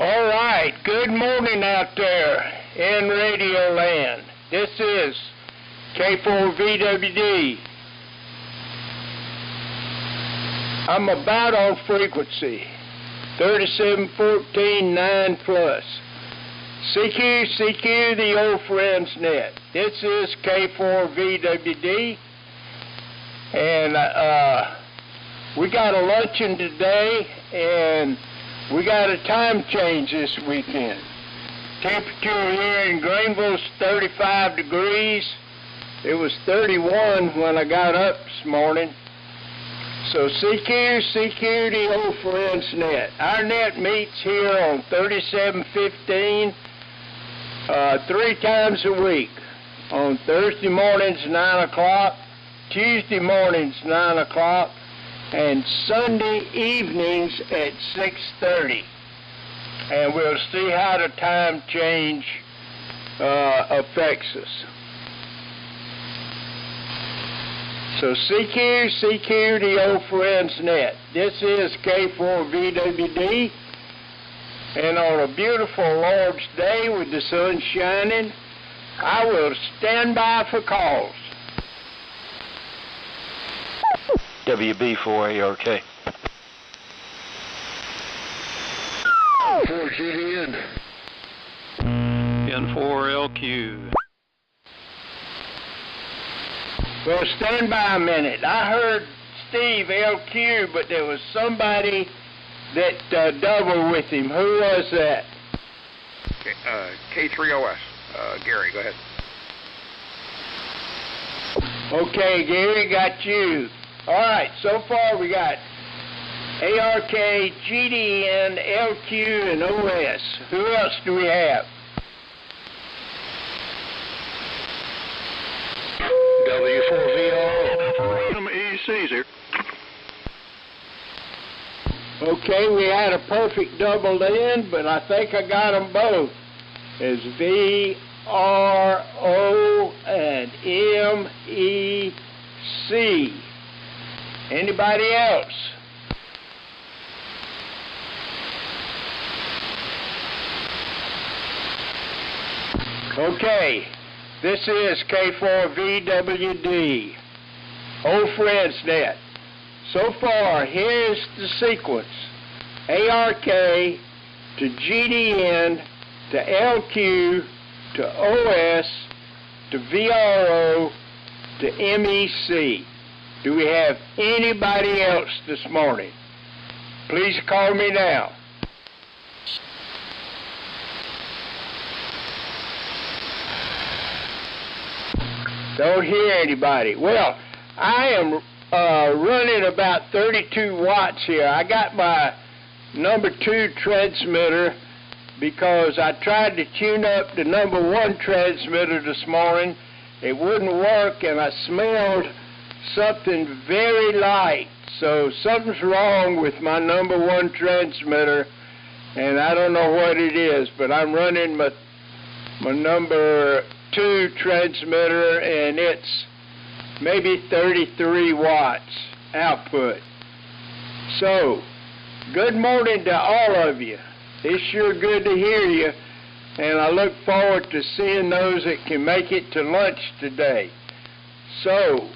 All right, good morning out there in Radio Land. This is K4VWD. I'm about on frequency, 3714.9 plus. CQ, the old friends net. This is K4VWD, and we got a luncheon today, and we got a time change this weekend. Temperature here in Greenville's 35 degrees. It was 31 when I got up this morning. So CQ, the old friends net. Our net meets here on 3715 3 times a week. On Thursday mornings, 9 o'clock, Tuesday mornings, 9 o'clock, and Sunday evenings at 6:30. And we'll see how the time change affects us. So CQ, the old friends net. This is K4VWD, and on a beautiful Lord's Day with the sun shining, I will stand by for calls. WB4ARK. 4GDN. N4LQ. Well, stand by a minute. I heard Steve LQ, but there was somebody that doubled with him. Who was that? K3OS. Gary, go ahead. Okay, Gary, got you. All right, so far we got ARK, GDN, LQ, and OS. Who else do we have? W4VR. Caesar. Okay, we had a perfect double in, but I think I got them both. It's VRO and MEC. Anybody else? Okay, this is K4VWD, old friends net. So far, here's the sequence. ARK to GDN to LQ to OS to VRO to MEC. Do we have anybody else this morning? Please call me now. Don't hear anybody. Well, I am running about 32 watts here. I got my number 2 transmitter because I tried to tune up the number 1 transmitter this morning. It wouldn't work, and I smelled something very light. So something's wrong with my number 1 transmitter, and I don't know what it is, but I'm running my number 2 transmitter, and it's maybe 33 watts output. So, good morning to all of you. It's sure good to hear you, and I look forward to seeing those that can make it to lunch today. So,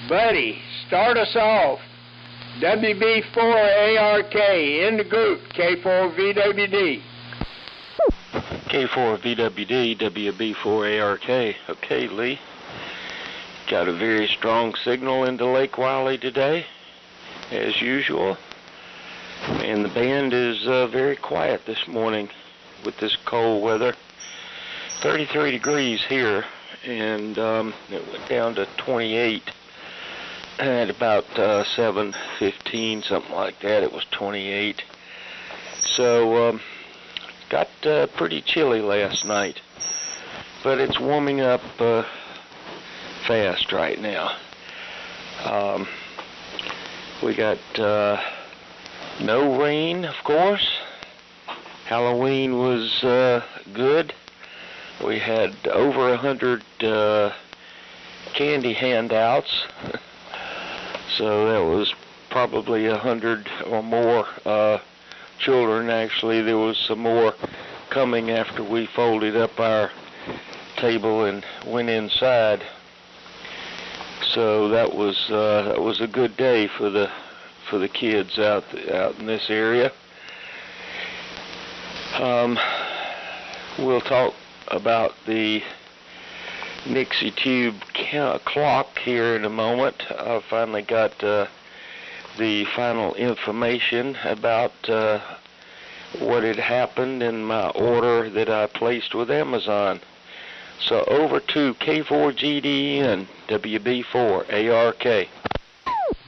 buddy, start us off. WB4ARK in the group, K4VWD. K4VWD, WB4ARK. Okay, Lee. Got a very strong signal into Lake Wiley today, as usual. And the band is very quiet this morning with this cold weather. 33 degrees here, and it went down to 28 at about 7:15, something like that. It was 28. So, got pretty chilly last night, but it's warming up fast right now. We got no rain, of course. Halloween was good. We had over 100 candy handouts, so that was probably 100 or more children. Actually, there was some more coming after we folded up our table and went inside. So that was a good day for the kids out in this area. We'll talk about the Nixie tube clock here in a moment. I finally got the final information about what had happened in my order that I placed with Amazon. So over to K4GDN, WB4ARK.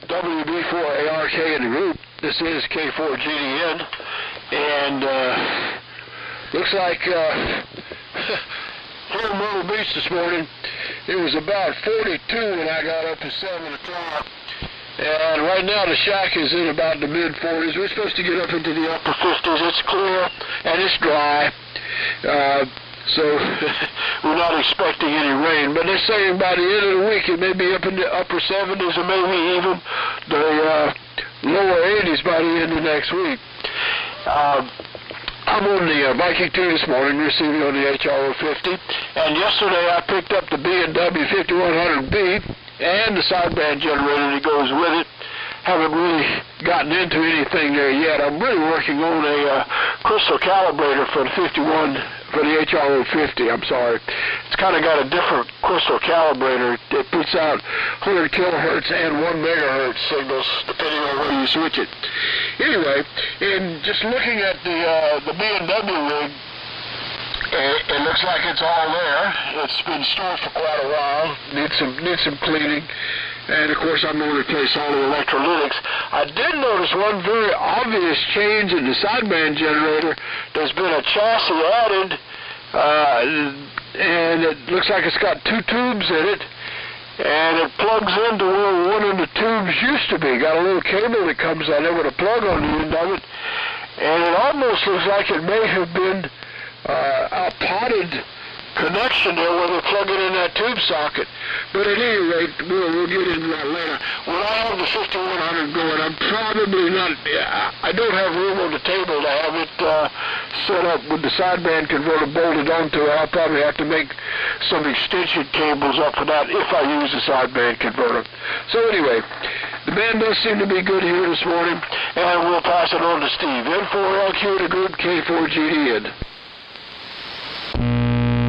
WB4ARK in the group. This is K4GDN, and looks like here in Myrtle Beach this morning, it was about 42 when I got up at 7 o'clock. And right now the shack is in about the mid-40s. We're supposed to get up into the upper 50s. It's clear and it's dry. So we're not expecting any rain. But they're saying by the end of the week it may be up in the upper 70s or maybe even the lower 80s by the end of next week. I'm on the Viking 2 this morning, receiving on the HRO 50. And yesterday I picked up the B&W 5100B. And the sideband generator that goes with it. Haven't really gotten into anything there yet. I'm really working on a crystal calibrator for the HRO 50, I'm sorry. It's kind of got a different crystal calibrator. It puts out 100 kilohertz and 1 megahertz signals, depending on where you switch it. Anyway, in just looking at the B&W rig, it looks like it's all there. It's been stored for quite a while. Needs some cleaning. And of course I'm going to replace all the electrolytics. I did notice one very obvious change in the sideband generator. There's been a chassis added, and it looks like it's got 2 tubes in it. And it plugs into where one of the tubes used to be. Got a little cable that comes on there with a plug on the end of it. And it almost looks like it may have been a potted connection there where they plug it in that tube socket. But at any rate, we'll get into that later. When I have the 5100 going, I'm probably not, I don't have room on the table to have it set up with the sideband converter bolted onto it. I'll probably have to make some extension cables up for that if I use the sideband converter. So anyway, the band does seem to be good here this morning, and we'll pass it on to Steve. N4LQ to group K4GDN.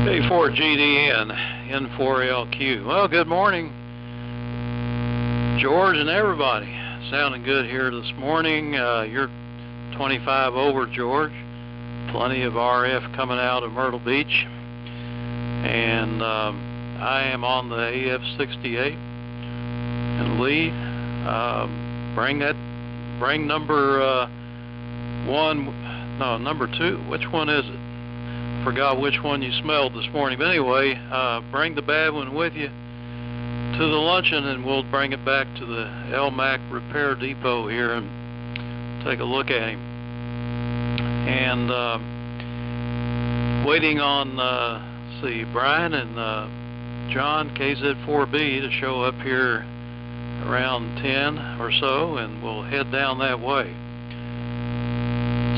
K4GDN, N4LQ. Well, good morning, George and everybody. Sounding good here this morning. You're 25 over, George. Plenty of RF coming out of Myrtle Beach. And I am on the AF-68. And Lee, bring number 2. Which one is it? Forgot which one you smelled this morning. But anyway, bring the bad one with you to the luncheon, and we'll bring it back to the Elmac repair depot here and take a look at him. And waiting on, Brian and John KZ4B to show up here around 10 or so, and we'll head down that way.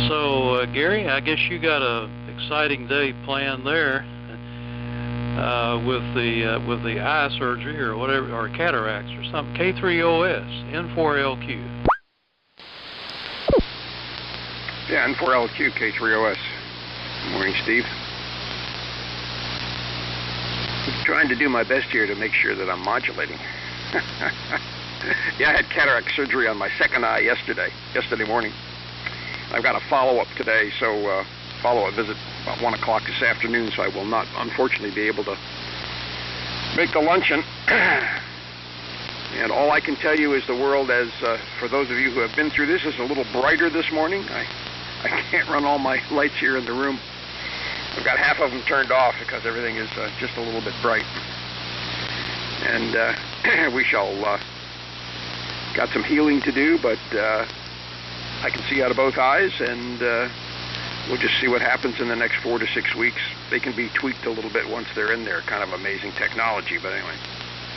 So, Gary, I guess you got a exciting day planned there with the eye surgery or whatever, or cataracts or something. K3OS, N4LQ. Yeah, N4LQ, K3OS. Good morning, Steve. I'm trying to do my best here to make sure that I'm modulating. Yeah, I had cataract surgery on my second eye yesterday morning. I've got a follow-up today, so follow-up visit about 1 o'clock this afternoon, so I will not, unfortunately, be able to make the luncheon. And all I can tell you is the world, as for those of you who have been through this, is a little brighter this morning. I can't run all my lights here in the room. I've got half of them turned off because everything is just a little bit bright. And we shall, got some healing to do, but I can see out of both eyes, and we'll just see what happens in the next 4 to 6 weeks. They can be tweaked a little bit once they're in there. Kind of amazing technology, but anyway.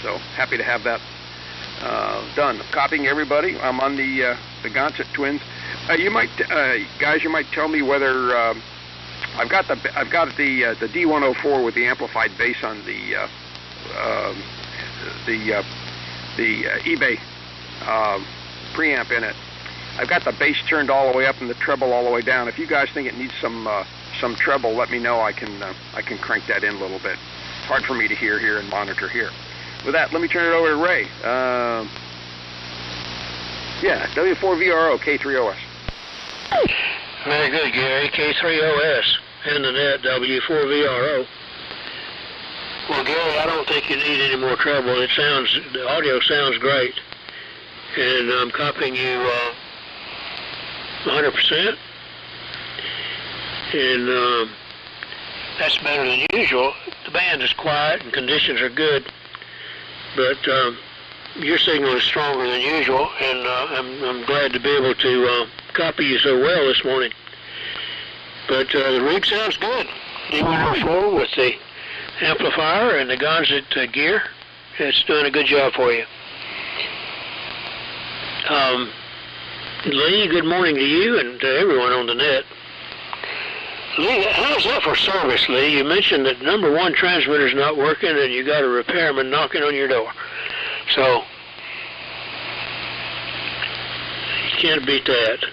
So happy to have that done. Copying everybody. I'm on the Gonset twins. You might, guys, you might tell me whether I've got the D104 with the amplified bass on the eBay preamp in it. I've got the bass turned all the way up and the treble all the way down. If you guys think it needs some treble, let me know. I can crank that in a little bit. It's hard for me to hear here and monitor here. With that, let me turn it over to Ray. Yeah, W4VRO K3OS. Very good, Gary. K3OS and the net W4VRO. Well, Gary, I don't think you need any more treble. The audio sounds great, and I'm copying you 100%, and that's better than usual. The band is quiet and conditions are good, but your signal is stronger than usual, and I'm glad to be able to copy you so well this morning. But the rig sounds good. D104 with the amplifier and the Gonzit gear, it's doing a good job for you. Lee, good morning to you and to everyone on the net. Lee, how's that for service, Lee? You mentioned that number one transmitter's not working and you got a repairman knocking on your door. So, you can't beat that.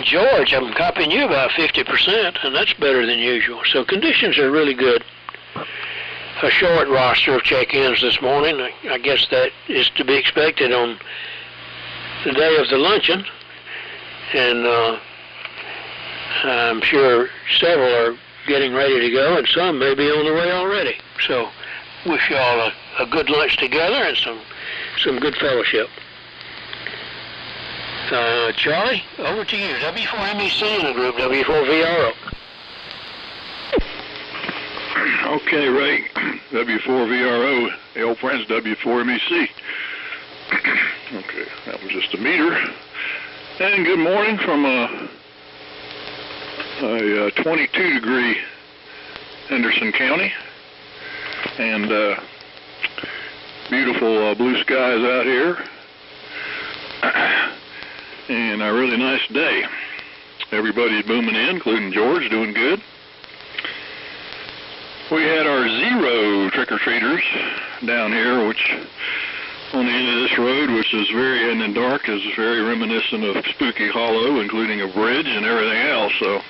George, I'm copying you about 50%, and that's better than usual. So conditions are really good. A short roster of check-ins this morning. I guess that is to be expected on the day of the luncheon. And I'm sure several are getting ready to go, and some may be on the way already. So wish you all a good lunch together and some good fellowship. Charlie, over to you. W4MEC in the group, W4VRO. Okay, Ray. W4VRO, the old friends, W4MEC. Okay, that was just a meter. And good morning from a 22-degree Henderson County. And beautiful blue skies out here. And a really nice day. Everybody's booming in, including George, doing good. We had our zero trick-or-treaters down here, which on the end of this road, which is very, in the dark, is very reminiscent of Spooky Hollow, including a bridge and everything else. So,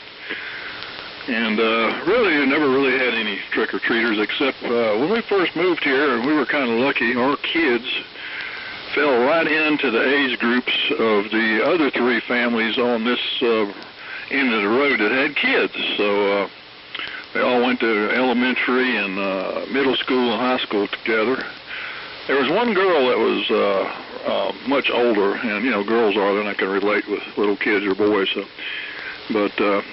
and really, never really had any trick-or-treaters, except when we first moved here, and we were kind of lucky, our kids fell right into the age groups of the other three families on this end of the road that had kids. So they all went to elementary and middle school and high school together. There was one girl that was much older, and you know, girls are, they're not going to relate with little kids or boys. So, but the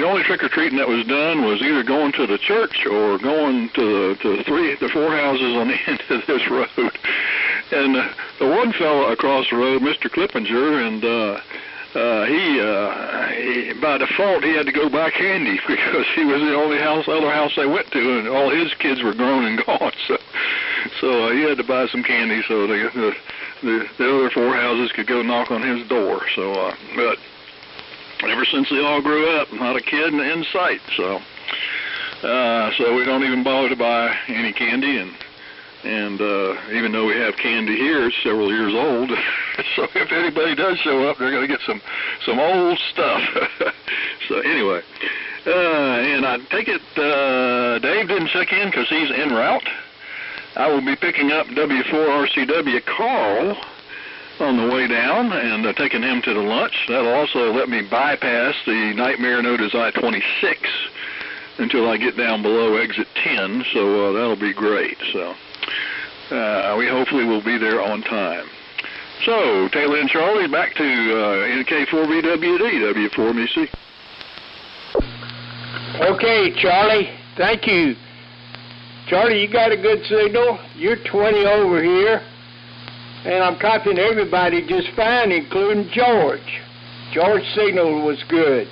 only trick-or-treating that was done was either going to the church or going to the four houses on the end of this road. And the one fellow across the road, Mr. Clippinger, and he by default he had to go buy candy because he was the only other house they went to, and all his kids were grown and gone. So he had to buy some candy so the other four houses could go knock on his door. So, but ever since they all grew up, not a kid in sight. So we don't even bother to buy any candy, and even though we have candy here, it's several years old. So if anybody does show up, they're going to get some old stuff. So anyway, and I take it Dave didn't check in because he's en route. I will be picking up W4RCW Carl on the way down and taking him to the lunch. That'll also let me bypass the nightmare known as I-26 until I get down below exit 10. So that'll be great. So. We hopefully will be there on time. So, Taylor and Charlie, back to NK4VWD, W4MEC. Okay, Charlie, thank you. Charlie, you got a good signal. You're 20 over here, and I'm copying everybody just fine, including George. George's signal was good.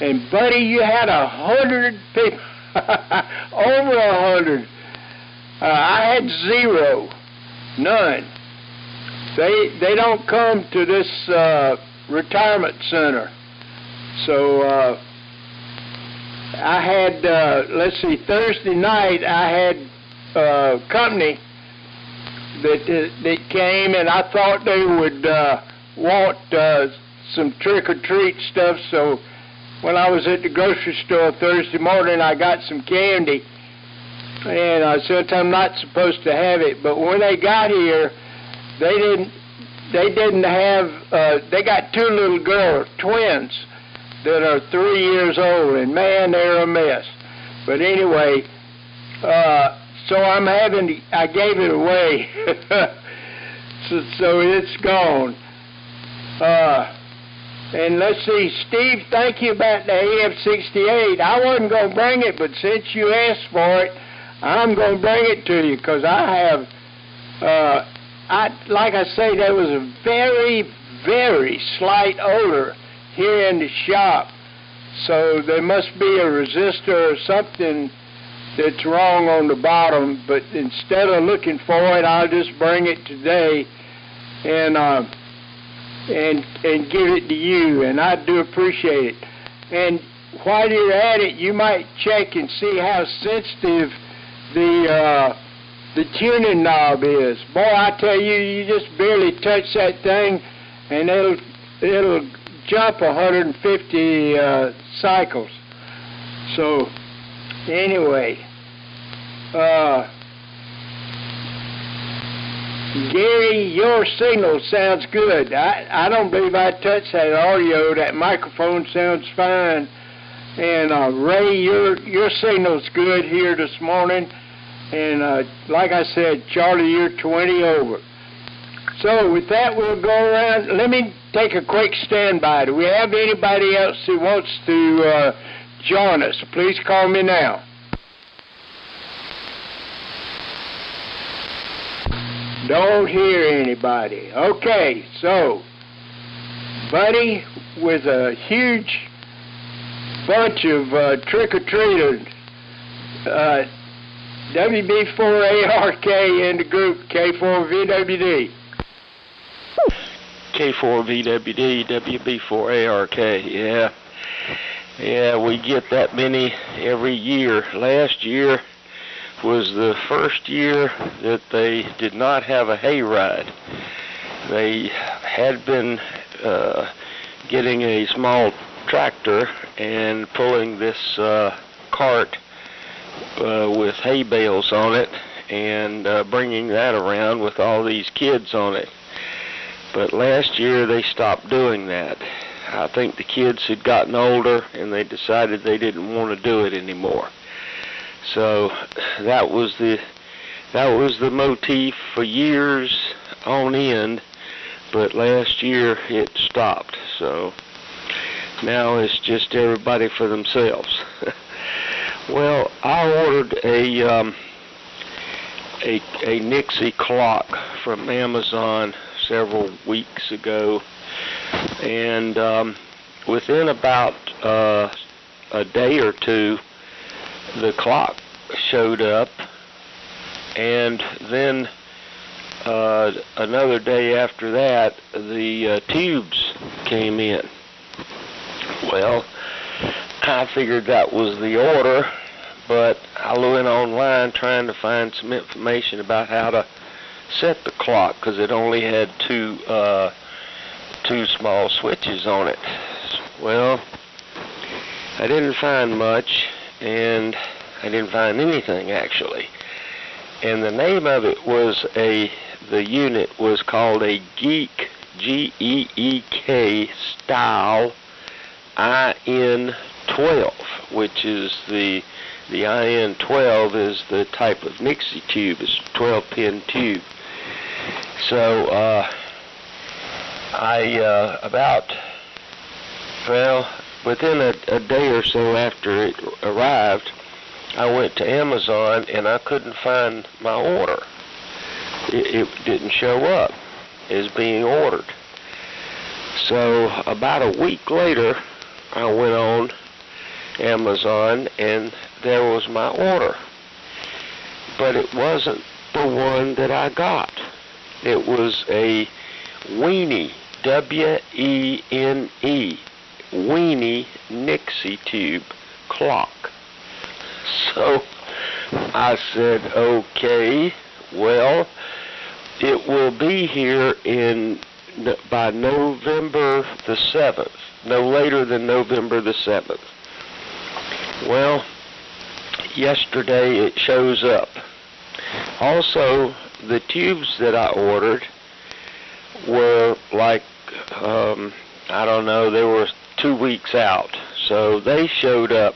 And, buddy, you had 100 people, over 100. I had 0, none. they don't come to this retirement center. So I had, let's see, Thursday night I had company that came, and I thought they would want some trick-or-treat stuff. So when I was at the grocery store Thursday morning, I got some candy, and since I'm not supposed to have it, but when they got here, they didn't have, they got two little girls, twins, that are 3 years old, and man, they're a mess. But anyway, so I gave it away, so it's gone. And let's see, Steve, thank you about the AF-68. I wasn't going to bring it, but since you asked for it, I'm going to bring it to you, because I have, like I say, there was a very, very slight odor here in the shop. So there must be a resistor or something that's wrong on the bottom, but instead of looking for it, I'll just bring it today and give it to you, and I do appreciate it. And while you're at it, you might check and see how sensitive the tuning knob is. Boy, I tell you, you just barely touch that thing, and it'll jump 150 cycles. So anyway, Gary, your signal sounds good. I don't believe I touched that audio. That microphone sounds fine. And Ray, your signal's good here this morning. And like I said, Charlie, you're 20 over. So with that, we'll go around. Let me take a quick standby. Do we have anybody else who wants to join us? Please call me now. Don't hear anybody. Okay, so Buddy with a huge bunch of trick-or-treaters, WB4ARK in the group, K4VWD. K4VWD, WB4ARK, yeah, we get that many every year. Last year was the first year that they did not have a hayride. They had been getting a small tractor and pulling this cart with hay bales on it and bringing that around with all these kids on it. But last year they stopped doing that. I think the kids had gotten older and they decided they didn't want to do it anymore. So that was the motif for years on end, but last year it stopped. So now it's just everybody for themselves. Well, I ordered a Nixie clock from Amazon several weeks ago, and within about a day or two, the clock showed up, and then another day after that, the tubes came in. Well, I figured that was the order, but I went online trying to find some information about how to set the clock, because it only had two small switches on it. Well, I didn't find much, and I didn't find anything actually. And the name of it was the unit was called a Geek, G-E-E-K style IN12, which is the IN12 is the type of Nixie tube. It's a 12-pin tube. So within a day or so after it arrived, I went to Amazon and I couldn't find my order. It didn't show up as being ordered. So about a week later, I went on Amazon and there was my order. But it wasn't the one that I got. It was a Weenie, W-E-N-E, Weenie Nixie tube clock. So I said, okay, well, it will be here by November the 7th, no later than November the 7th. Well, yesterday it shows up. Also, the tubes that I ordered were like, I don't know, they were 2 weeks out. So they showed up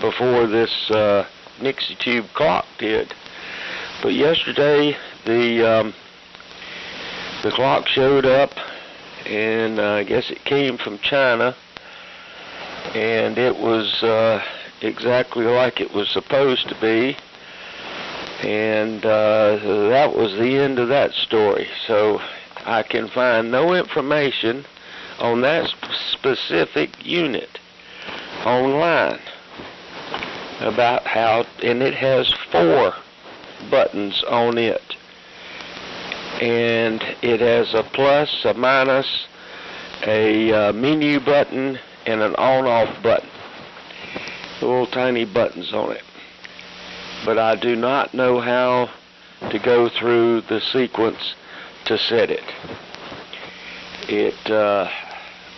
before this Nixie tube clock did. But yesterday the clock showed up, and I guess it came from China, and it was exactly like it was supposed to be, and that was the end of that story. So I can find no information on that specific unit online about how, and it has 4 buttons on it, and it has a plus, a minus, a menu button, and an on-off button. Little tiny buttons on it. But I do not know how to go through the sequence to set it.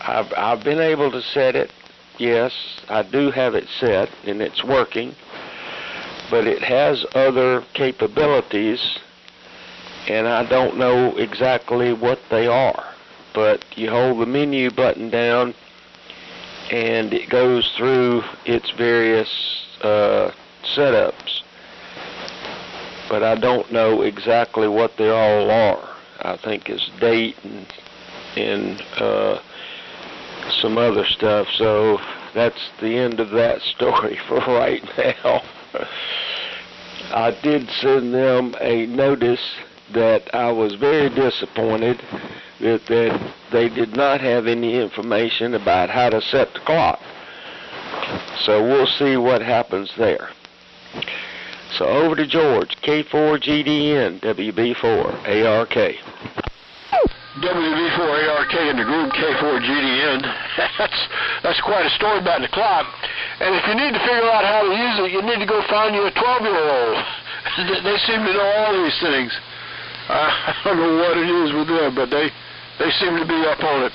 I've been able to set it. Yes, I do have it set, and it's working. But it has other capabilities, and I don't know exactly what they are. But you hold the menu button down, and it goes through its various setups. But I don't know exactly what they all are. I think it's date and some other stuff. So that's the end of that story for right now. I did send them a notice that I was very disappointed that they did not have any information about how to set the clock. So we'll see what happens there. So over to George, K4GDN, WB4ARK. WB4ARK in the group, K4GDN. That's quite a story about the clock. And if you need to figure out how to use it, you need to go find you a 12-year-old. They seem to know all these things. I don't know what it is with them, but they seem to be up on it.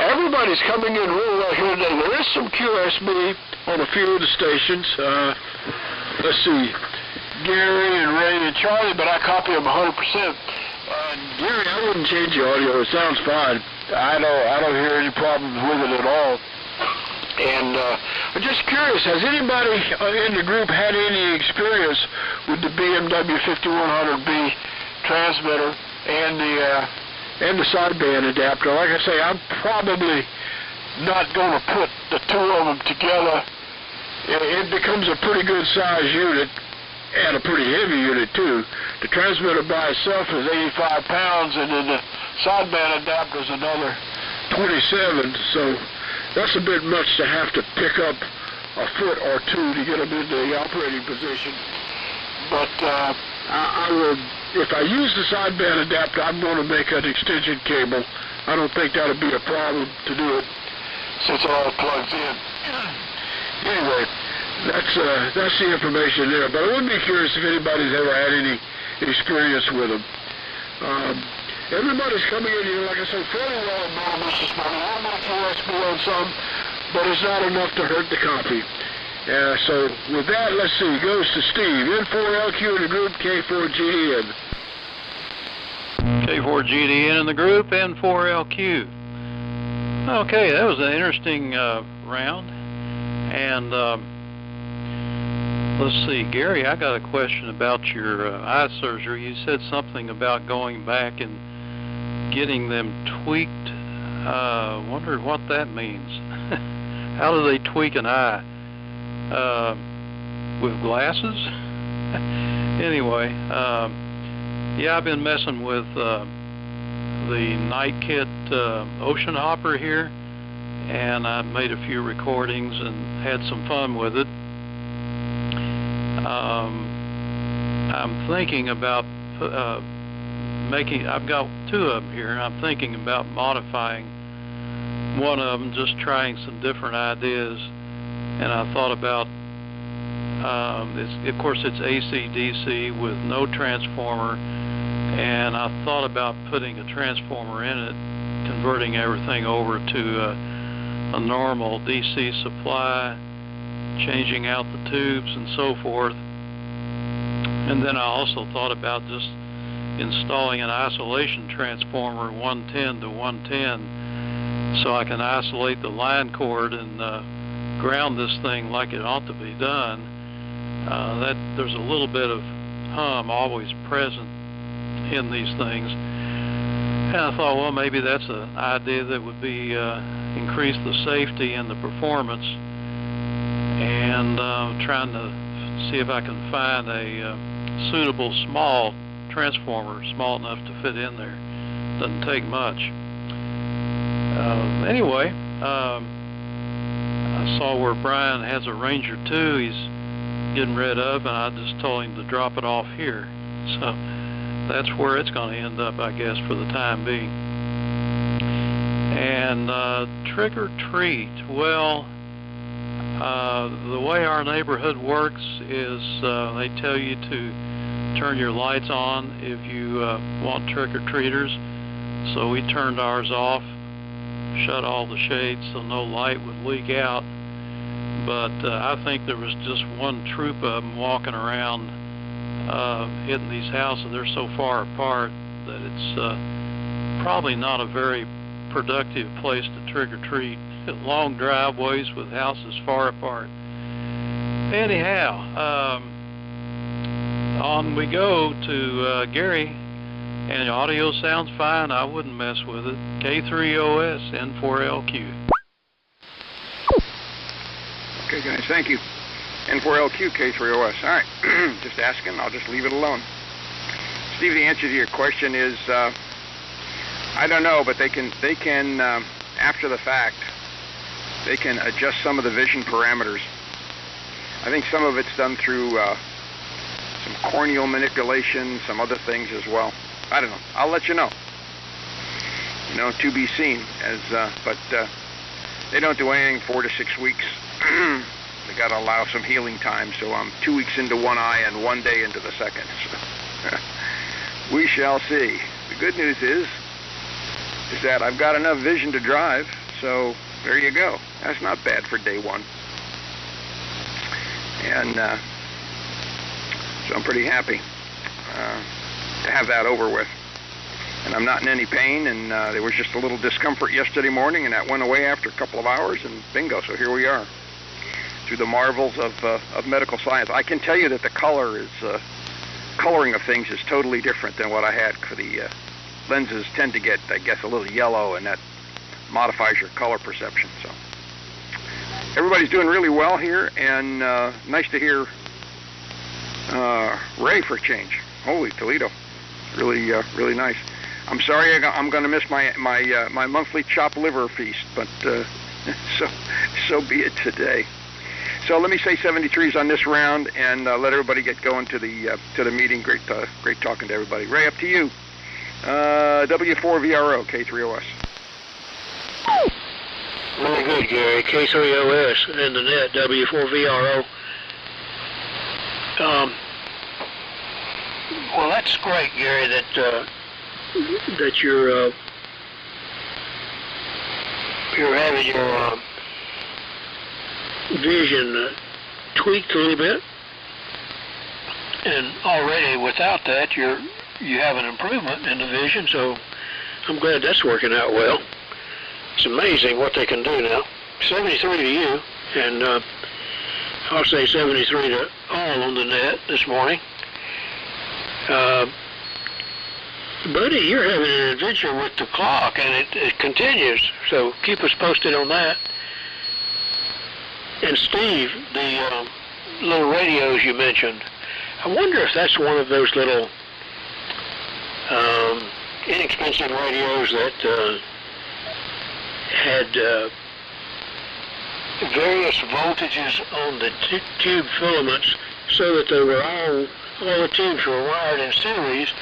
Everybody's coming in really well here today. There is some QSB on a few of the stations. Let's see, Gary and Ray and Charlie, but I copy them 100%. Gary, I wouldn't change the audio. It sounds fine. I don't hear any problems with it at all. And I'm just curious, has anybody in the group had any experience with the BMW 5100B transmitter and the sideband adapter? Like I say, I'm probably not going to put the two of them together. It becomes a pretty good size unit, and a pretty heavy unit too. The transmitter by itself is 85 pounds, and then the sideband adapter is another 27, so that's a bit much to have to pick up a foot or two to get them into the operating position. But I will, if I use the sideband adapter, I'm going to make an extension cable. I don't think that'll be a problem to do it since it all plugs in. Anyway, that's the information there. But I would be curious if anybody's ever had any experience with them. Everybody's coming in here, like I said, fairly well anonymous this morning. I'm not QSB on some, but it's not enough to hurt the copy. So with that, let's see, goes to Steve. N4LQ in the group, K4GDN. K4GDN in the group, N4LQ. Okay, that was an interesting round. And let's see, Gary, I got a question about your eye surgery. You said something about going back and getting them tweaked. Wondered what that means. How do they tweak an eye? With glasses? Anyway, yeah, I've been messing with the Night Kit Ocean Hopper here, and I made a few recordings and had some fun with it. I'm thinking about I've got two of them here, and I'm thinking about modifying one of them, just trying some different ideas. And I thought about, of course it's AC/DC with no transformer, and I thought about putting a transformer in it, converting everything over to a normal DC supply, changing out the tubes and so forth. And then I also thought about just installing an isolation transformer 110 to 110 so I can isolate the line cord and ground this thing like it ought to be done. There's a little bit of hum always present in these things. And I thought, well, maybe that's an idea that would be increase the safety and the performance, and trying to see if I can find a suitable small transformer, small enough to fit in there. Doesn't take much. Anyway, I saw where Brian has a Ranger 2 he's getting rid of, and I just told him to drop it off here. So that's where it's going to end up, I guess, for the time being. And trick or treat, well, the way our neighborhood works is they tell you to turn your lights on if you want trick-or-treaters. So we turned ours off, shut all the shades so no light would leak out. But I think there was just one troop of them walking around hitting these houses. They're so far apart that it's probably not a very productive place to trick-or-treat. Long driveways with houses far apart. Anyhow, on we go to Gary, and the audio sounds fine. I wouldn't mess with it. K3OS N4LQ. Okay, guys, thank you. N4LQ K3OS. All right, just asking. I'll just leave it alone. Steve, the answer to your question is, I don't know, but they can after the fact, they can adjust some of the vision parameters. I think some of it's done through some corneal manipulation, some other things as well. I don't know. I'll let you know. You know, to be seen. But they don't do anything 4 to 6 weeks. They got to allow some healing time. So I'm 2 weeks into one eye and 1 day into the second. So we shall see. The good news is that I've got enough vision to drive. So there you go. That's not bad for day one. And so I'm pretty happy to have that over with. And I'm not in any pain, and there was just a little discomfort yesterday morning, and that went away after a couple of hours, and bingo, so here we are. Through the marvels of medical science. I can tell you that the coloring of things is totally different than what I had for the lenses tend to get, I guess, a little yellow, and that modifies your color perception. So everybody's doing really well here, and nice to hear Ray for a change. Holy Toledo, really nice. I'm sorry I'm going to miss my monthly chopped liver feast, but so be it today. So let me say 73s on this round, and let everybody get going to the meeting. Great talking to everybody. Ray, up to you. W4VRO K3OS. Really good, Gary. K3OS and the net W4VRO. Well, that's great, Gary. That you're having your vision tweaked a little bit, and already without that, you have an improvement in the vision. So I'm glad that's working out well. It's amazing what they can do now. 73 to you, and I'll say 73 to all on the net this morning. Buddy, you're having an adventure with the clock, and it continues, so keep us posted on that. And Steve, the little radios you mentioned, I wonder if that's one of those little inexpensive radios that had various voltages on the tube filaments, so that they were all the tubes were wired in series,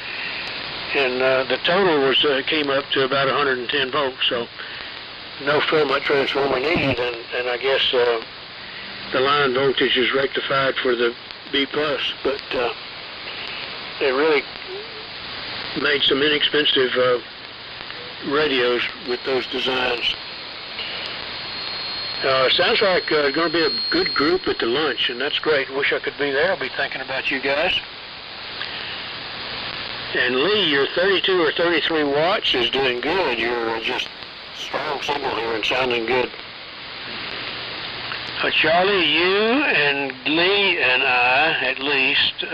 and the total was came up to about 110 volts. So no filament transformer needed, and I guess the line voltage is rectified for the B+. But they really made some inexpensive radios with those designs. Sounds like going to be a good group at the lunch, and that's great. Wish I could be there. I'll be thinking about you guys. And Lee, your 32 or 33 watts is doing good. You're just strong signal here and sounding good. Charlie, you and Lee and I, at least,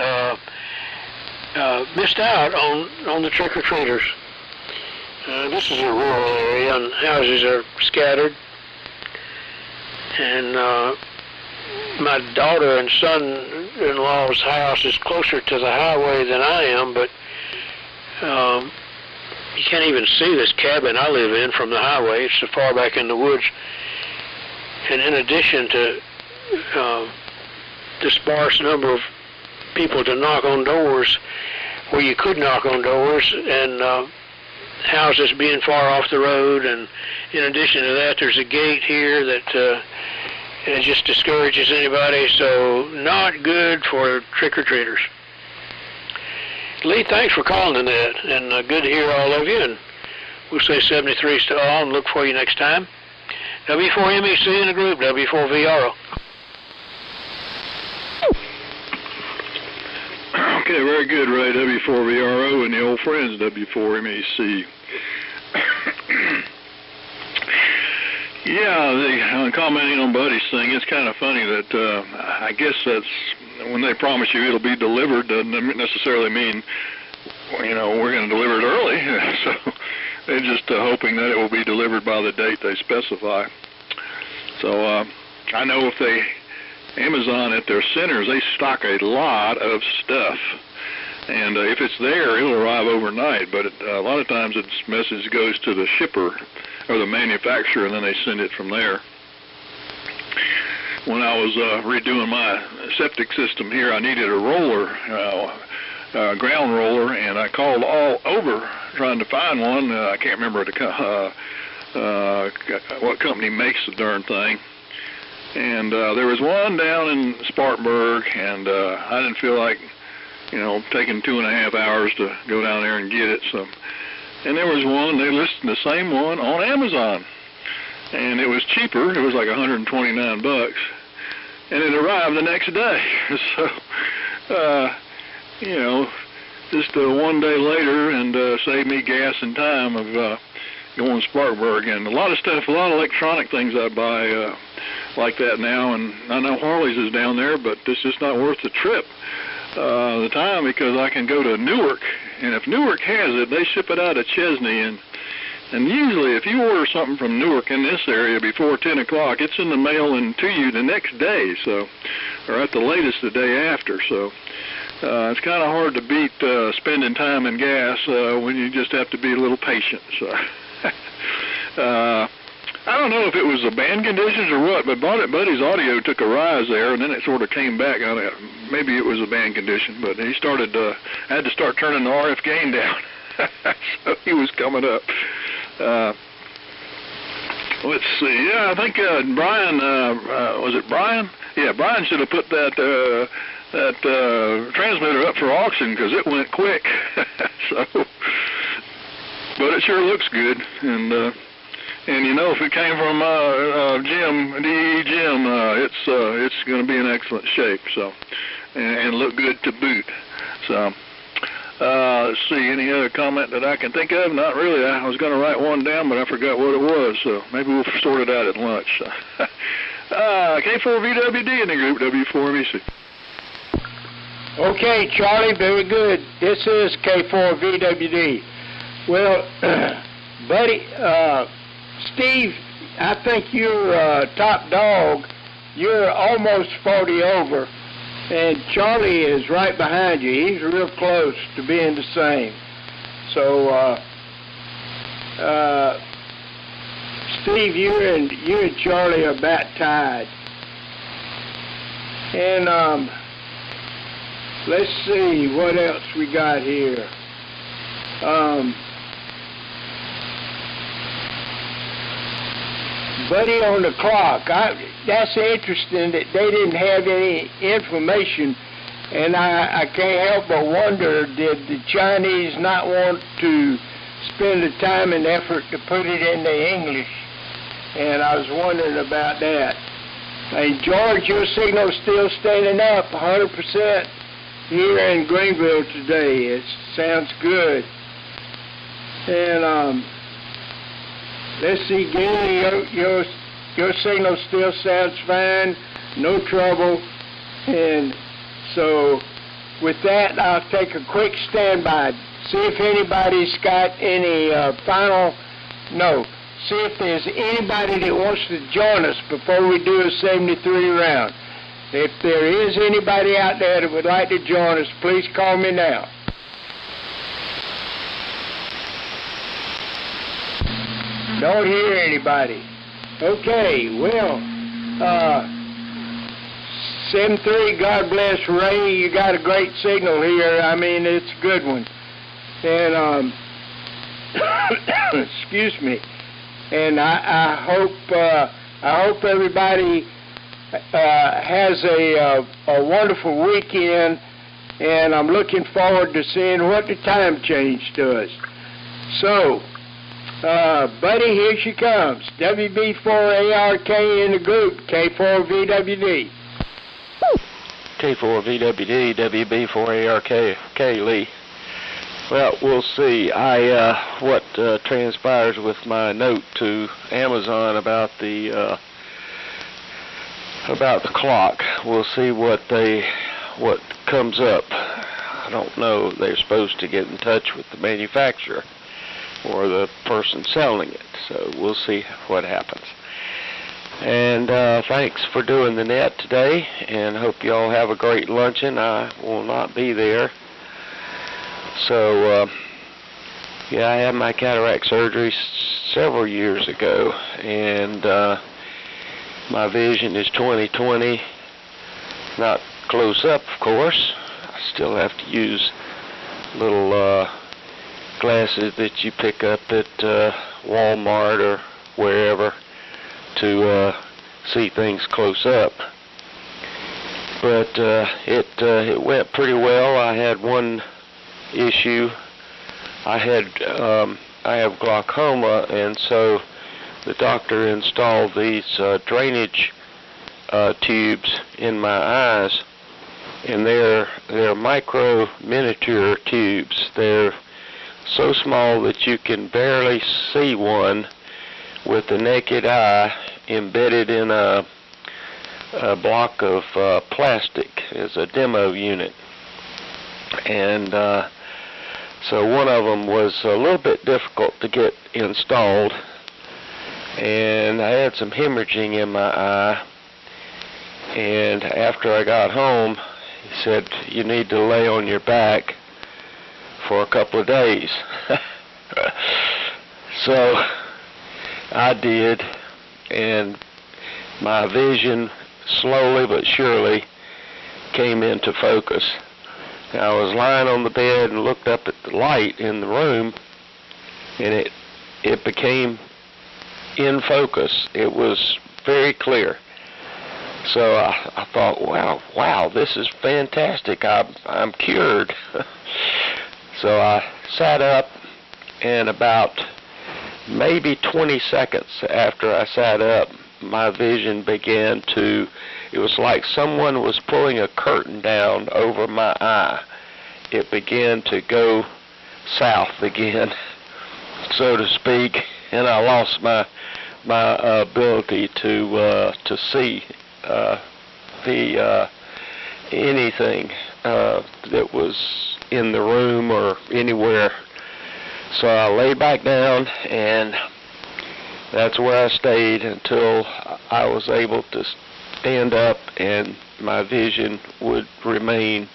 missed out on the trick-or-treaters. This is a rural area, and houses are scattered. And my daughter and son-in-law's house is closer to the highway than I am, but you can't even see this cabin I live in from the highway. It's so far back in the woods. And in addition to the sparse number of people to knock on doors where you could knock on doors, and houses being far off the road, and in addition to that, there's a gate here that it just discourages anybody, so not good for trick-or-treaters. Lee, thanks for calling tonight, and good to hear all of you, and we'll say 73s to all and look for you next time. W4MEC in the group, W4VRO. Okay, very good, Ray. W4VRO and the old friends, W4MEC. Yeah, commenting on Buddy's thing, it's kind of funny that I guess that's when they promise you it'll be delivered, doesn't necessarily mean, you know, we're going to deliver it early. So they're just hoping that it will be delivered by the date they specify. So I know if Amazon at their centers, they stock a lot of stuff. And if it's there, it'll arrive overnight. But a lot of times its message goes to the shipper or the manufacturer, and then they send it from there. When I was redoing my septic system here, I needed a roller, ground roller, and I called all over trying to find one. I can't remember what company makes the darn thing. And there was one down in Spartanburg, and I didn't feel like, you know, taking 2.5 hours to go down there and get it. So, and there was one, they listed the same one on Amazon, and it was cheaper. It was like $129, and it arrived the next day. So, you know, just 1 day later, and saved me gas and time of going to Spartanburg. And a lot of stuff, a lot of electronic things I buy like that now, and I know Harley's is down there, but it's just not worth the trip. The time, because I can go to Newark, and if Newark has it, they ship it out of Chesney, and usually if you order something from Newark in this area before 10 o'clock, it's in the mail and to you the next day, so, or at the latest the day after. So it's kind of hard to beat spending time and gas when you just have to be a little patient. So I don't know if it was the band conditions or what, but Buddy's audio took a rise there, and then it sort of came back. Maybe it was a band condition, but he started, had to start turning the RF gain down. So he was coming up. Let's see. Yeah, I think Brian, was it Brian? Yeah, Brian should have put that transmitter up for auction, because it went quick. So, but it sure looks good, and you know, if it came from Jim, it's going to be in excellent shape. So, and look good to boot. So, let's see, any other comment that I can think of? Not really. I was going to write one down, but I forgot what it was. So maybe we'll sort it out at lunch. K4VWD in the group, W4MEC. Okay, Charlie, very good. This is K4VWD. Well, buddy, Steve, I think you're top dog. You're almost 40 over, and Charlie is right behind you. He's real close to being the same. So, Steve, you and Charlie are about tied. And let's see what else we got here. Buddy on the clock. That's interesting that they didn't have any information, and I can't help but wonder, did the Chinese not want to spend the time and effort to put it into English? And I was wondering about that. Hey, George, your signal's still standing up 100% here in Greenville today. It sounds good. And let's see, Gary, your signal still sounds fine, no trouble. And so with that, I'll take a quick standby. See if anybody's got any see if there's anybody that wants to join us before we do a 73 round. If there is anybody out there that would like to join us, please call me now. Don't hear anybody. Okay, well, 7-3, God bless Ray. You got a great signal here. I mean, it's a good one. And, excuse me. And I hope everybody has a wonderful weekend, and I'm looking forward to seeing what the time change does. So, Buddy, here she comes. WB4ARK in the group, K4VWD. K4VWD, WB4ARK, okay, Lee. Well, we'll see. What transpires with my note to Amazon about the clock. We'll see what comes up. I don't know. They're supposed to get in touch with the manufacturer or the person selling it. So we'll see what happens. And thanks for doing the net today, and hope you all have a great luncheon. I will not be there. So, yeah, I had my cataract surgery several years ago, and my vision is 20/20, not close up, of course. I still have to use little glasses that you pick up at Walmart or wherever to see things close up. But it went pretty well. I had one issue. I have glaucoma, and so the doctor installed these drainage tubes in my eyes, and they're micro miniature tubes. They're so small that you can barely see one with the naked eye, embedded in a block of plastic as a demo unit. And so one of them was a little bit difficult to get installed, and I had some hemorrhaging in my eye. And after I got home, he said, you need to lay on your back for a couple of days. So I did, and my vision slowly but surely came into focus. I was lying on the bed and looked up at the light in the room, and it became in focus. It was very clear. So I thought, wow, this is fantastic. I'm cured. So I sat up, and about maybe 20 seconds after I sat up, my vision began to, it was like someone was pulling a curtain down over my eye. It began to go south again, so to speak, and I lost my ability to see anything that was in the room or anywhere. So I lay back down, and that's where I stayed until I was able to stand up and my vision would remain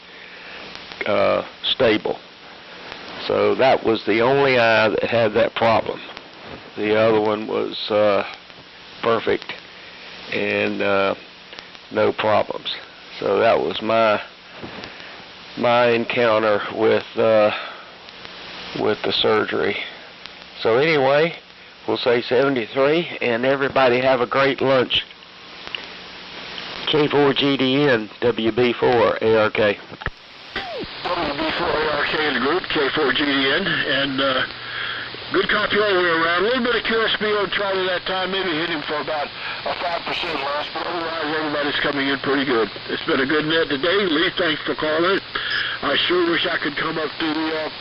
stable. So that was the only eye that had that problem. The other one was perfect and no problems. So that was my encounter with with the surgery. So anyway, we'll say 73, and everybody have a great lunch. K4GDN, WB4 ARK. WB4 ARK in the group, K4GDN, and good copy all the way around. A little bit of QSB on Charlie that time, maybe hit him for about a 5% loss, but otherwise everybody's coming in pretty good. It's been a good net today. Lee, thanks for calling. I sure wish I could come up to the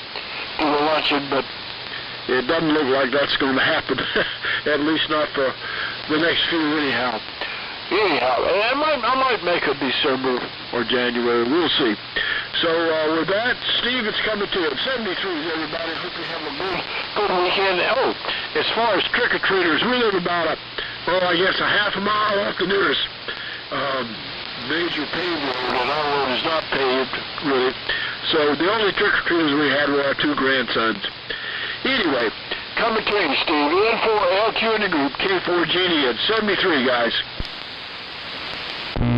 luncheon, but it doesn't look like that's going to happen, at least not for the next few anyhow. I might make it December or January. We'll see. So with that, Steve, it's coming to it. 73s, everybody. Hope you have a good weekend. Oh, as far as trick-or-treaters, we live about a half a mile off the nearest major paved road, and our road is not paved, really. So the only trick-or-treaters we had were our two grandsons. Anyway, coming to you, Steve. N4LQ in the group, K4GDN. 73, guys.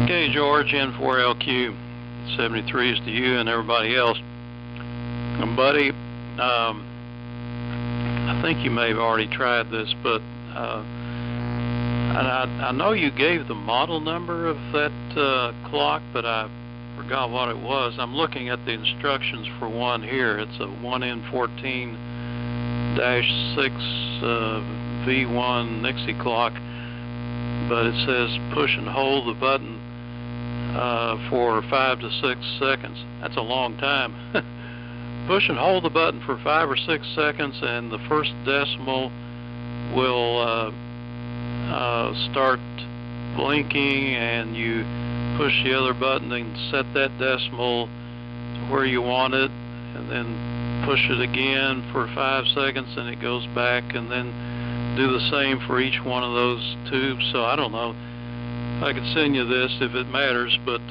Okay, George, N4LQ, 73s to you and everybody else. Buddy, I think you may have already tried this, but I know you gave the model number of that clock, but I forgot what it was. I'm looking at the instructions for one here. It's a 1N14-6 V1 Nixie clock, but it says push and hold the button for 5 to 6 seconds. That's a long time. Push and hold the button for 5 or 6 seconds, and the first decimal will start blinking, and you push the other button and set that decimal to where you want it, and then push it again for 5 seconds, and it goes back, and then do the same for each one of those tubes. So I don't know. I could send you this if it matters, but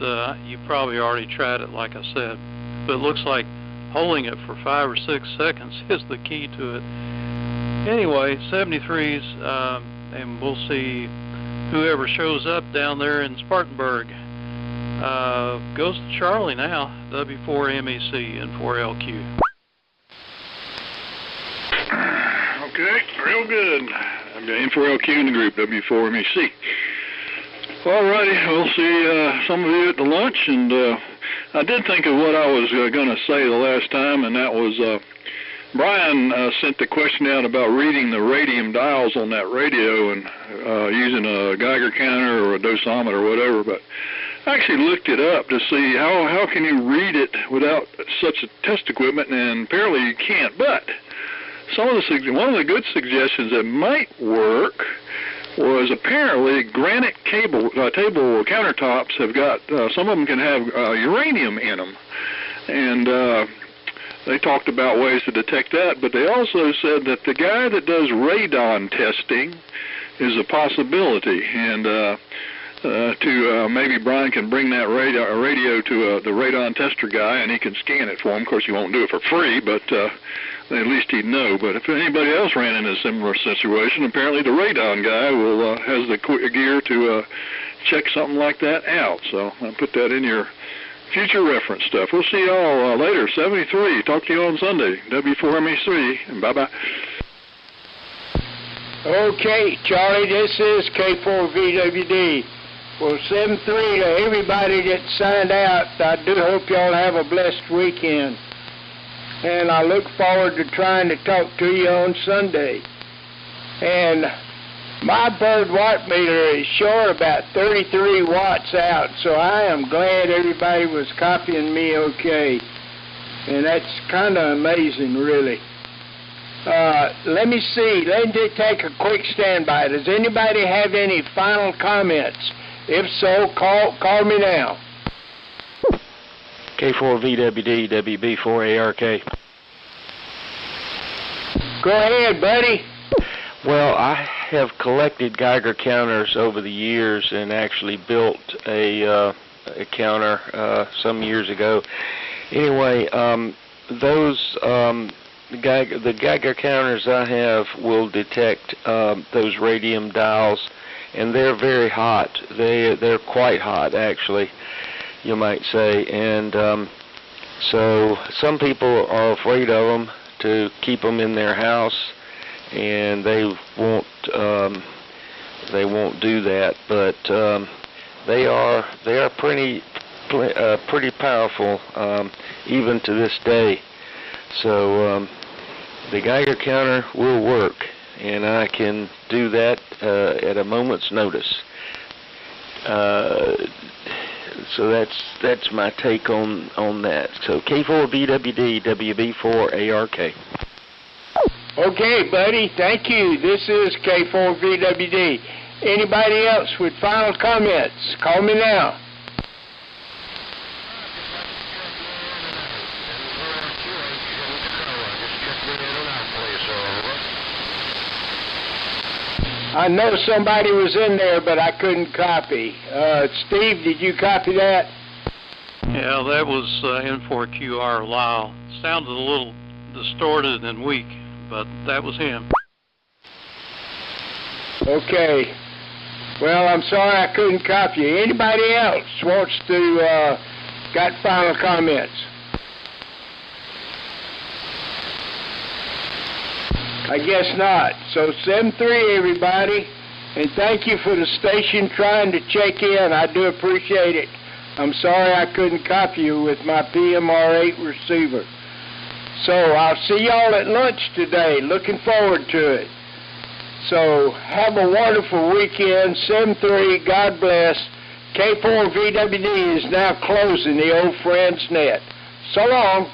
you probably already tried it, like I said. But it looks like holding it for 5 or 6 seconds is the key to it. Anyway, 73s, and we'll see whoever shows up down there in Spartanburg. Goes to Charlie now, W4MEC and 4LQ. Okay, real good. I've got N4LQ in the group, W4MEC. Alrighty, we'll see some of you at the lunch, and I did think of what I was going to say the last time, and that was Brian sent the question out about reading the radium dials on that radio and using a Geiger counter or a dosimeter or whatever, but I actually looked it up to see how can you read it without such a test equipment, and apparently you can't. But one of the good suggestions that might work was apparently granite table countertops have got, some of them can have uranium in them, and they talked about ways to detect that, but they also said that the guy that does radon testing is a possibility, and maybe Brian can bring that radio to the radon tester guy, and he can scan it for him. Of course, he won't do it for free, but at least he'd know. But if anybody else ran into a similar situation, apparently the radon guy has the gear to check something like that out. So I'll put that in your future reference stuff. We'll see y'all later. 73. Talk to you on Sunday. W4MEC, and bye-bye. Okay, Charlie, this is K4VWD. Well, 7-3 to everybody that signed out. I do hope y'all have a blessed weekend. And I look forward to trying to talk to you on Sunday. And my bird watt meter is short about 33 watts out, so I am glad everybody was copying me okay. And that's kind of amazing, really. Let me see. Let me take a quick standby. Does anybody have any final comments? If so, call me now. K4VWD, WB4ARK. Go ahead, buddy. Well, I have collected Geiger counters over the years and actually built a counter some years ago. Anyway, the Geiger counters I have will detect those radium dials, and they're very hot. They're quite hot, actually, you might say. And so some people are afraid of them to keep them in their house, and they won't do that. But they are pretty powerful even to this day. So the Geiger counter will work, and I can do that at a moment's notice. So that's my take on that. So K4VWD, WB4ARK. Okay, buddy. Thank you. This is K4VWD. Anybody else with final comments? Call me now. I know somebody was in there, but I couldn't copy. Steve, did you copy that? Yeah, that was N4QR Lyle. Sounded a little distorted and weak, but that was him. Okay. Well, I'm sorry I couldn't copy you. Anybody else wants to, got final comments? I guess not. So 7-3, everybody, and thank you for the station trying to check in. I do appreciate it. I'm sorry I couldn't copy you with my PMR8 receiver. So I'll see y'all at lunch today. Looking forward to it. So have a wonderful weekend. 7-3, God bless. K4VWD is now closing the Old Friends Net. So long.